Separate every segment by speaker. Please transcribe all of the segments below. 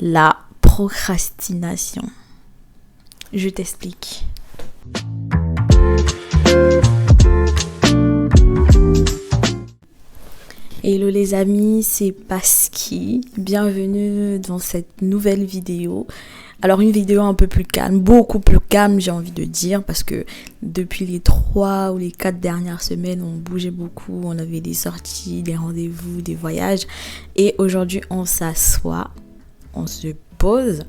Speaker 1: La procrastination. Je t'explique. Hello les amis, c'est Pasky. Bienvenue dans cette nouvelle vidéo. Alors une vidéo un peu plus calme, beaucoup plus calme j'ai envie de dire, parce que depuis les 3 ou les 4 dernières semaines, on bougeait beaucoup, on avait des sorties, des rendez-vous, des voyages. Et aujourd'hui on s'assoit, on se pose,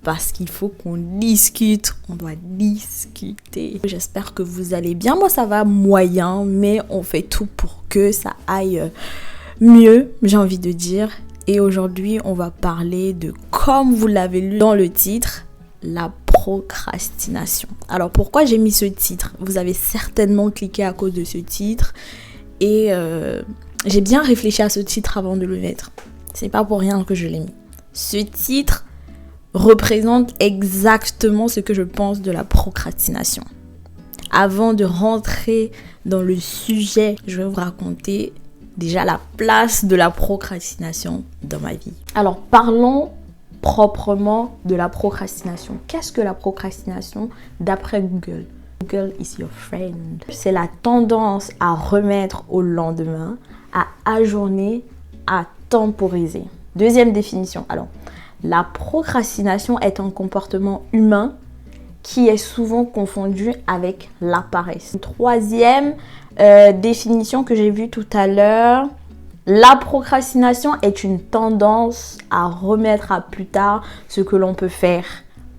Speaker 1: parce qu'il faut qu'on discute, on doit discuter. J'espère que vous allez bien, moi ça va moyen, mais on fait tout pour que ça aille mieux, j'ai envie de dire. Et aujourd'hui, on va parler de, comme vous l'avez lu dans le titre, la procrastination. Alors, pourquoi j'ai mis ce titre ? Vous avez certainement cliqué à cause de ce titre. Et j'ai bien réfléchi à ce titre avant de le mettre. C'est pas pour rien que je l'ai mis. Ce titre représente exactement ce que je pense de la procrastination. Avant de rentrer dans le sujet, je vais vous raconter déjà la place de la procrastination dans ma vie. Alors parlons proprement de la procrastination. Qu'est-ce que la procrastination d'après Google ? Google is your friend. C'est la tendance à remettre au lendemain, à ajourner, à temporiser. Deuxième définition. Alors, la procrastination est un comportement humain qui est souvent confondu avec la paresse. Troisième définition que j'ai vue tout à l'heure, la procrastination est une tendance à remettre à plus tard ce que l'on peut faire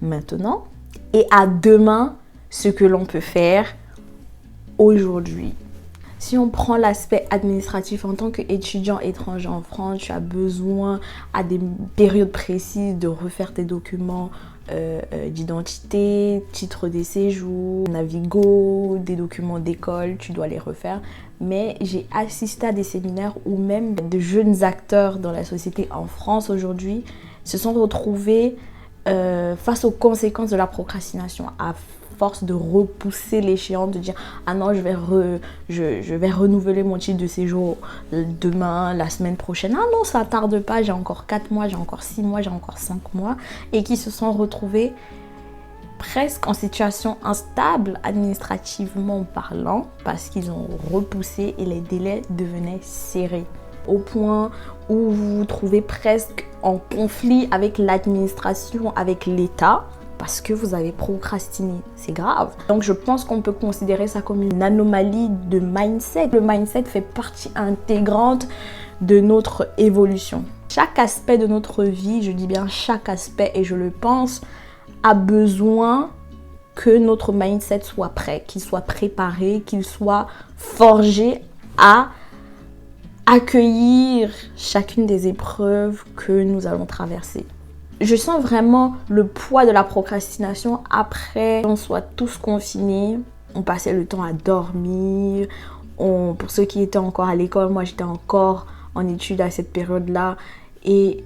Speaker 1: maintenant et à demain ce que l'on peut faire aujourd'hui. Si on prend l'aspect administratif, en tant qu'étudiant étranger en France, tu as besoin à des périodes précises de refaire tes documents d'identité, titre de séjour, Navigo, des documents d'école, tu dois les refaire. Mais j'ai assisté à des séminaires où même de jeunes acteurs dans la société en France aujourd'hui se sont retrouvés face aux conséquences de la procrastination, à force de repousser l'échéance, de dire « Ah non, je vais renouveler mon titre de séjour demain, la semaine prochaine. Ah non, ça tarde pas, j'ai encore 4 mois, j'ai encore 6 mois, j'ai encore 5 mois. » Et qui se sont retrouvés presque en situation instable administrativement parlant parce qu'ils ont repoussé et les délais devenaient serrés. Au point où vous vous trouvez presque en conflit avec l'administration, avec l'État, parce que vous avez procrastiné. C'est grave. Donc je pense qu'on peut considérer ça comme une anomalie de mindset. Le mindset fait partie intégrante de notre évolution. Chaque aspect de notre vie, je dis bien chaque aspect et je le pense, a besoin que notre mindset soit prêt, qu'il soit préparé, qu'il soit forgé à accueillir chacune des épreuves que nous allons traverser. Je sens vraiment le poids de la procrastination après qu'on soit tous confinés. On passait le temps à dormir. Pour ceux qui étaient encore à l'école, moi j'étais encore en études à cette période-là. Et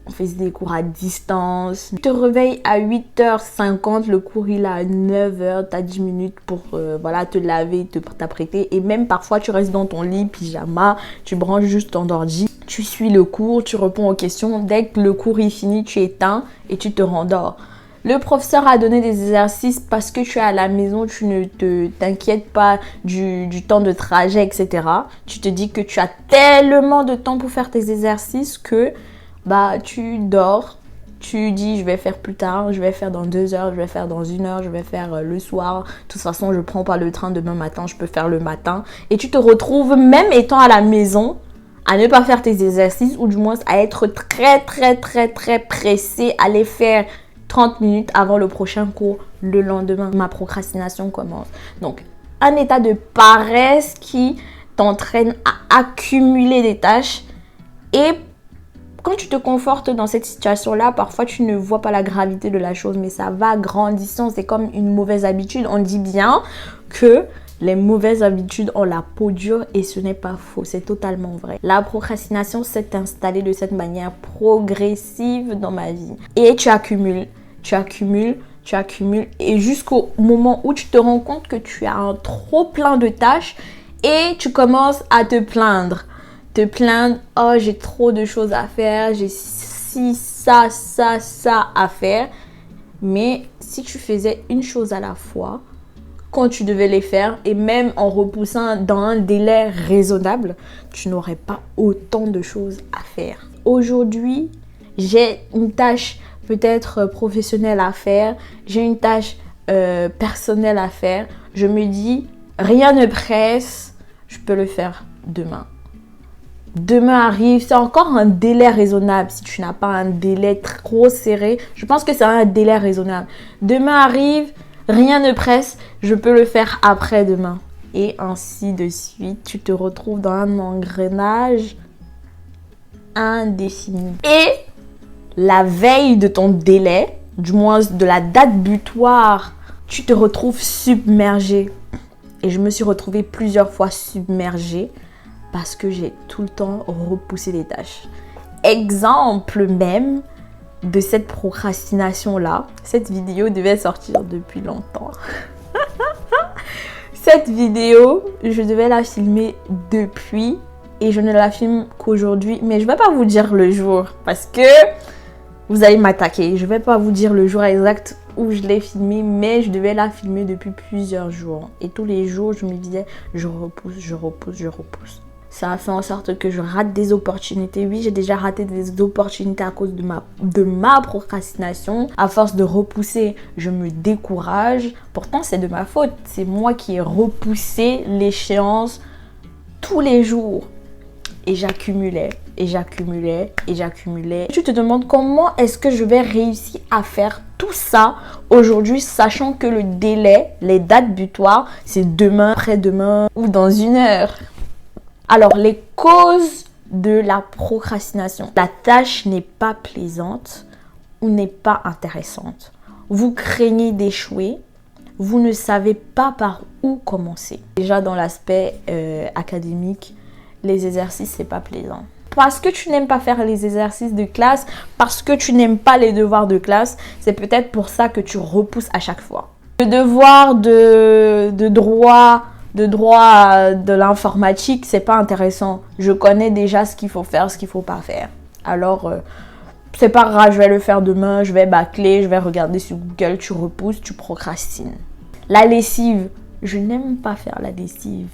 Speaker 1: on faisait des cours à distance. Tu te réveilles à 8h50, le cours il est à 9h, tu as 10 minutes pour te laver, t'apprêter. Et même parfois tu restes dans ton lit, pyjama, tu branches juste ton ordi. Tu suis le cours, tu réponds aux questions. Dès que le cours est fini, tu éteins et tu te rendors. Le professeur a donné des exercices parce que tu es à la maison, tu ne t'inquiètes pas du temps de trajet, etc. Tu te dis que tu as tellement de temps pour faire tes exercices que tu dors. Tu dis je vais faire plus tard, je vais faire dans 2 heures, je vais faire dans 1 heure, je vais faire le soir. De toute façon, je ne prends pas le train demain matin, je peux faire le matin. Et tu te retrouves, même étant à la maison, à ne pas faire tes exercices ou du moins à être très pressé à les faire 30 minutes avant le prochain cours le lendemain. Ma procrastination commence. Donc, un état de paresse qui t'entraîne à accumuler des tâches. Et quand tu te confortes dans cette situation-là, parfois tu ne vois pas la gravité de la chose, mais ça va grandissant. C'est comme une mauvaise habitude. On dit bien que les mauvaises habitudes ont la peau dure et ce n'est pas faux, c'est totalement vrai. La procrastination s'est installée de cette manière progressive dans ma vie. Et tu accumules et jusqu'au moment où tu te rends compte que tu as un trop plein de tâches et tu commences à te plaindre. Oh, j'ai trop de choses à faire, j'ai ça à faire. Mais si tu faisais une chose à la fois, quand tu devais les faire, et même en repoussant dans un délai raisonnable, tu n'aurais pas autant de choses à faire. Aujourd'hui, j'ai une tâche peut-être professionnelle à faire, j'ai une tâche personnelle à faire. Je me dis, rien ne presse, je peux le faire demain. Demain arrive, c'est encore un délai raisonnable. Si tu n'as pas un délai trop serré, je pense que c'est un délai raisonnable. Demain arrive, rien ne presse, je peux le faire après-demain. Et ainsi de suite, tu te retrouves dans un engrenage indéfini. Et la veille de ton délai, du moins de la date butoir, tu te retrouves submergé. Et je me suis retrouvée plusieurs fois submergée parce que j'ai tout le temps repoussé les tâches. Exemple même de cette procrastination-là. Cette vidéo devait sortir depuis longtemps. Cette vidéo, je devais la filmer depuis et je ne la filme qu'aujourd'hui. Mais je ne vais pas vous dire le jour parce que vous allez m'attaquer. Je ne vais pas vous dire le jour exact où je l'ai filmée, mais je devais la filmer depuis plusieurs jours. Et tous les jours, je me disais, je repousse. Ça a fait en sorte que je rate des opportunités. Oui, j'ai déjà raté des opportunités à cause de ma procrastination. À force de repousser, je me décourage. Pourtant, c'est de ma faute. C'est moi qui ai repoussé l'échéance tous les jours. Et j'accumulais. Tu te demandes comment est-ce que je vais réussir à faire tout ça aujourd'hui, sachant que le délai, les dates butoirs, c'est demain, après-demain ou dans une heure. Alors, les causes de la procrastination. La tâche n'est pas plaisante ou n'est pas intéressante. Vous craignez d'échouer. Vous ne savez pas par où commencer. Déjà, dans l'aspect académique, les exercices, c'est pas plaisant. Parce que tu n'aimes pas faire les exercices de classe, parce que tu n'aimes pas les devoirs de classe, c'est peut-être pour ça que tu repousses à chaque fois. Le devoir de droit de l'informatique, c'est pas intéressant. Je connais déjà ce qu'il faut faire, ce qu'il faut pas faire. Alors, c'est pas grave, je vais le faire demain, je vais bâcler, je vais regarder sur Google, tu repousses, tu procrastines. La lessive, je n'aime pas faire la lessive.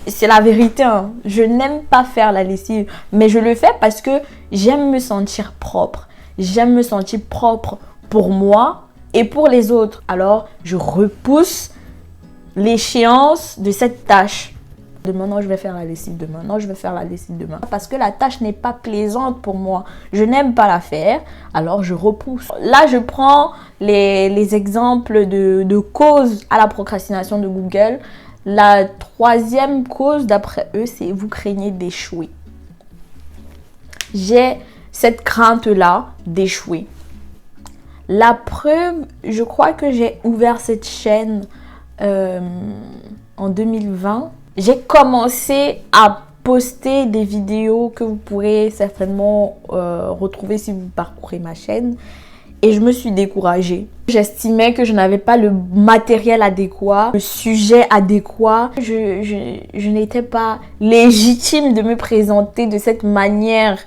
Speaker 1: C'est la vérité, hein. Je n'aime pas faire la lessive, mais je le fais parce que j'aime me sentir propre. J'aime me sentir propre pour moi et pour les autres. Alors, je repousse l'échéance de cette tâche. Demain, non, je vais faire la lessive demain. Non, je vais faire la lessive demain. Parce que la tâche n'est pas plaisante pour moi. Je n'aime pas la faire, alors je repousse. Là, je prends les exemples de causes à la procrastination de Google. La troisième cause, d'après eux, c'est vous craignez d'échouer. J'ai cette crainte-là d'échouer. La preuve, je crois que j'ai ouvert cette chaîne en 2020. J'ai commencé à poster des vidéos que vous pourrez certainement retrouver si vous parcourez ma chaîne. Et je me suis découragée. J'estimais que je n'avais pas le matériel adéquat, le sujet adéquat. Je n'étais pas légitime de me présenter de cette manière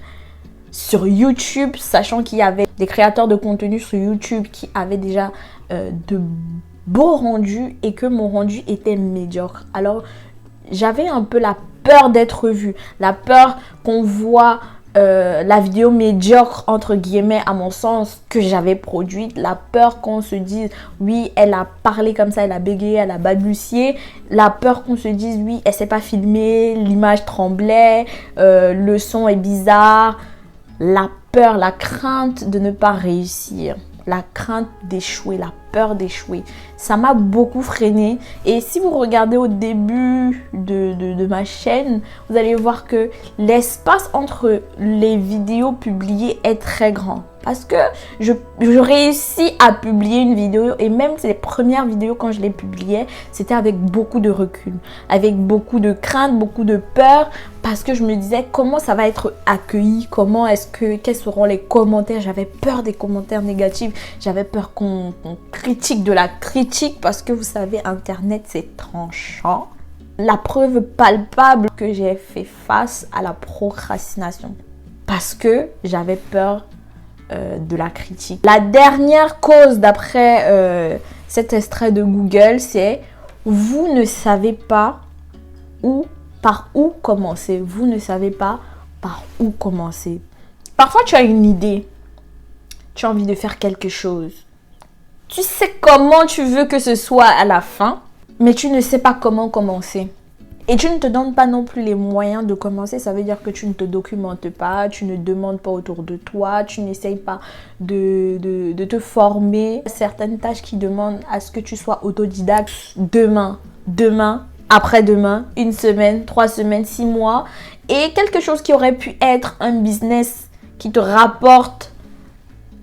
Speaker 1: sur YouTube, sachant qu'il y avait des créateurs de contenu sur YouTube qui avaient déjà de beaux rendus et que mon rendu était médiocre. Alors, j'avais un peu la peur d'être vue, la peur qu'on voit la vidéo médiocre entre guillemets à mon sens que j'avais produite, la peur qu'on se dise oui elle a parlé comme ça, elle a bégayé, elle a balbutié, la peur qu'on se dise oui elle s'est pas filmée, l'image tremblait, le son est bizarre, la peur, la crainte de ne pas réussir, la crainte d'échouer, la peur d'échouer, ça m'a beaucoup freinée. Et si vous regardez au début de ma chaîne, vous allez voir que l'espace entre les vidéos publiées est très grand. Parce que je réussis à publier une vidéo et même les premières vidéos quand je les publiais, c'était avec beaucoup de recul, avec beaucoup de crainte, beaucoup de peur, parce que je me disais comment ça va être accueilli, quels seront les commentaires. J'avais peur des commentaires négatifs, j'avais peur qu'on critique de la critique parce que vous savez, Internet c'est tranchant. La preuve palpable que j'ai fait face à la procrastination. parce que j'avais peur de la critique. La dernière cause d'après cet extrait de Google, c'est vous ne savez pas par où commencer. Vous ne savez pas par où commencer. Parfois, tu as une idée. Tu as envie de faire quelque chose. Tu sais comment tu veux que ce soit à la fin, mais tu ne sais pas comment commencer. Et tu ne te donnes pas non plus les moyens de commencer. Ça veut dire que tu ne te documentes pas, tu ne demandes pas autour de toi, tu n'essayes pas de te former. Certaines tâches qui demandent à ce que tu sois autodidacte. Demain, après-demain, 1 semaine, 3 semaines, 6 mois. Et quelque chose qui aurait pu être un business qui te rapporte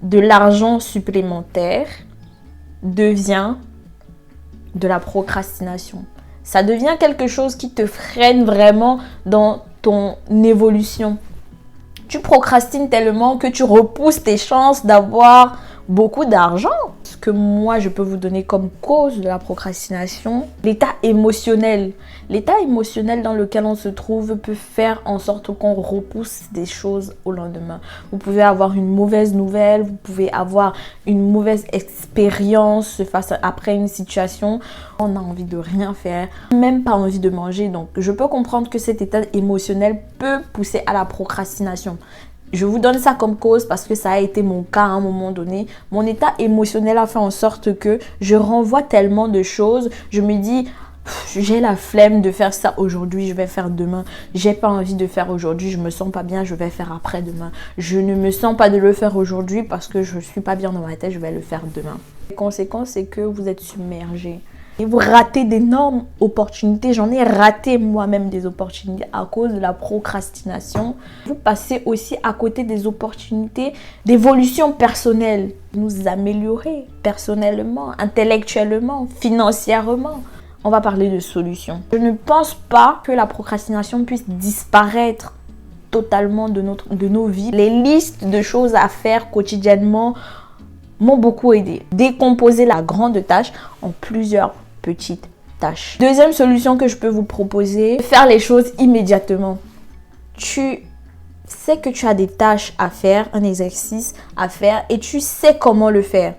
Speaker 1: de l'argent supplémentaire devient de la procrastination. Ça devient quelque chose qui te freine vraiment dans ton évolution. Tu procrastines tellement que tu repousses tes chances d'avoir beaucoup d'argent. Ce que moi, je peux vous donner comme cause de la procrastination, l'état émotionnel. L'état émotionnel dans lequel on se trouve peut faire en sorte qu'on repousse des choses au lendemain. Vous pouvez avoir une mauvaise nouvelle, vous pouvez avoir une mauvaise expérience après une situation. On a envie de rien faire, même pas envie de manger. Donc, je peux comprendre que cet état émotionnel peut pousser à la procrastination. Je vous donne ça comme cause parce que ça a été mon cas à un moment donné. Mon état émotionnel a fait en sorte que je renvoie tellement de choses. Je me dis, j'ai la flemme de faire ça aujourd'hui, je vais faire demain. J'ai pas envie de faire aujourd'hui, je me sens pas bien, je vais faire après-demain. Je ne me sens pas de le faire aujourd'hui parce que je suis pas bien dans ma tête, je vais le faire demain. Les conséquences, c'est que vous êtes submergé. Et vous ratez d'énormes opportunités. J'en ai raté moi-même des opportunités à cause de la procrastination. Vous passez aussi à côté des opportunités d'évolution personnelle. Nous améliorer personnellement, intellectuellement, financièrement. On va parler de solutions. Je ne pense pas que la procrastination puisse disparaître totalement de nos vies. Les listes de choses à faire quotidiennement m'ont beaucoup aidé. Décomposer la grande tâche en plusieurs petites tâches. Deuxième solution que je peux vous proposer, faire les choses immédiatement. Tu sais que tu as des tâches à faire, un exercice à faire et tu sais comment le faire.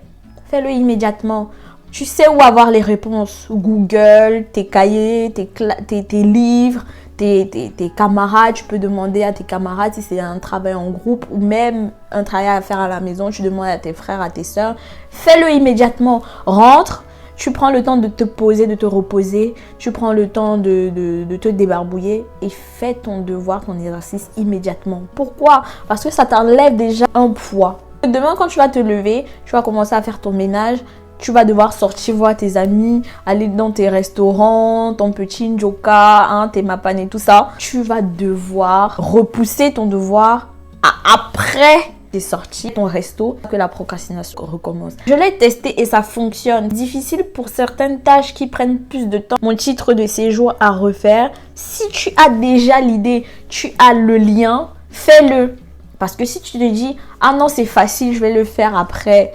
Speaker 1: Fais-le immédiatement. Tu sais où avoir les réponses. Google, tes cahiers, tes livres, tes camarades. Tu peux demander à tes camarades si c'est un travail en groupe ou même un travail à faire à la maison. Tu demandes à tes frères, à tes soeurs. Fais-le immédiatement. Rentre. Tu prends le temps de te poser, de te reposer. Tu prends le temps de te débarbouiller et fais ton devoir, ton exercice immédiatement. Pourquoi? Parce que ça t'enlève déjà un poids. Demain, quand tu vas te lever, tu vas commencer à faire ton ménage. Tu vas devoir sortir voir tes amis, aller dans tes restaurants, ton petit njoka, tes mapanes et tout ça. Tu vas devoir repousser ton devoir après t'es sorti ton resto, que la procrastination recommence. Je l'ai testé et ça fonctionne. Difficile pour certaines tâches qui prennent plus de temps. Mon titre de séjour à refaire. Si tu as déjà l'idée, tu as le lien, fais-le. Parce que si tu te dis, ah non c'est facile, je vais le faire après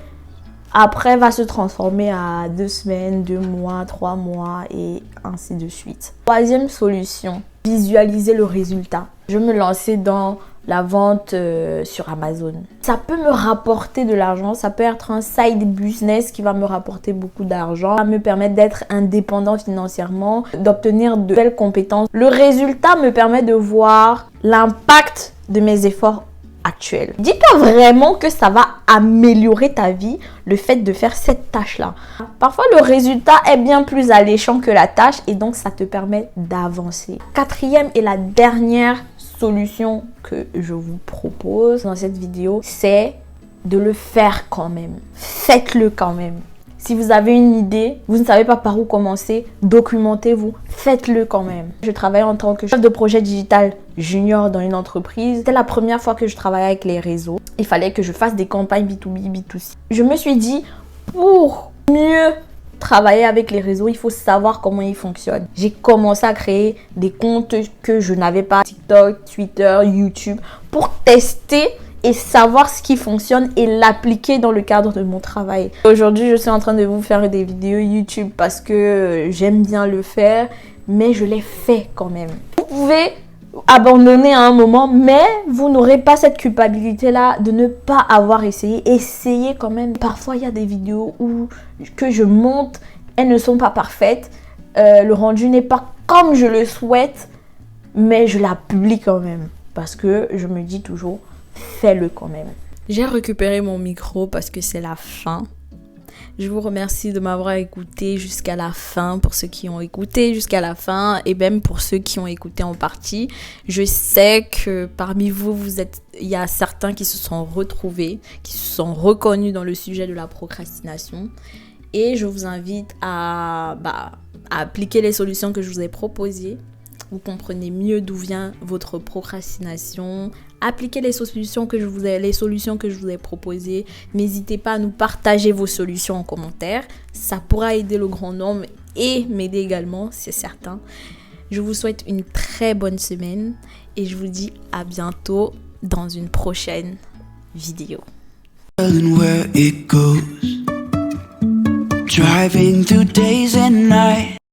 Speaker 1: va se transformer à 2 semaines, 2 mois, 3 mois et ainsi de suite. Troisième solution, visualiser le résultat. Je me lançais dans la vente sur Amazon. Ça peut me rapporter de l'argent, ça peut être un side business qui va me rapporter beaucoup d'argent, ça va me permettre d'être indépendant financièrement, d'obtenir de belles compétences. Le résultat me permet de voir l'impact de mes efforts actuels. Dis-toi vraiment que ça va améliorer ta vie, le fait de faire cette tâche-là. Parfois, le résultat est bien plus alléchant que la tâche et donc ça te permet d'avancer. Quatrième et la dernière solution que je vous propose dans cette vidéo, c'est de le faire quand même. Faites-le quand même. Si vous avez une idée, vous ne savez pas par où commencer, documentez-vous, faites-le quand même. Je travaille en tant que chef de projet digital junior dans une entreprise. C'était la première fois que je travaillais avec les réseaux. Il fallait que je fasse des campagnes B2B, B2C. Je me suis dit, pour mieux travailler avec les réseaux, il faut savoir comment ils fonctionnent. J'ai commencé à créer des comptes que je n'avais pas, TikTok, Twitter, YouTube, pour tester et savoir ce qui fonctionne et l'appliquer dans le cadre de mon travail. Aujourd'hui, je suis en train de vous faire des vidéos YouTube parce que j'aime bien le faire, mais je l'ai fait quand même. Vous pouvez abandonner à un moment, mais vous n'aurez pas cette culpabilité-là de ne pas avoir essayé. Essayez quand même. Parfois, il y a des vidéos que je monte, elles ne sont pas parfaites. Le rendu n'est pas comme je le souhaite, mais je la publie quand même. Parce que je me dis toujours, fais-le quand même. J'ai récupéré mon micro parce que c'est la fin. Je vous remercie de m'avoir écouté jusqu'à la fin, pour ceux qui ont écouté jusqu'à la fin et même pour ceux qui ont écouté en partie. Je sais que parmi vous, il y a certains qui se sont retrouvés, qui se sont reconnus dans le sujet de la procrastination. Et je vous invite à appliquer les solutions que je vous ai proposées. Vous comprenez mieux d'où vient votre procrastination. Appliquez les solutions que je vous ai proposées. N'hésitez pas à nous partager vos solutions en commentaire. Ça pourra aider le grand nombre et m'aider également, c'est certain. Je vous souhaite une très bonne semaine et je vous dis à bientôt dans une prochaine vidéo. Driving through days and nights.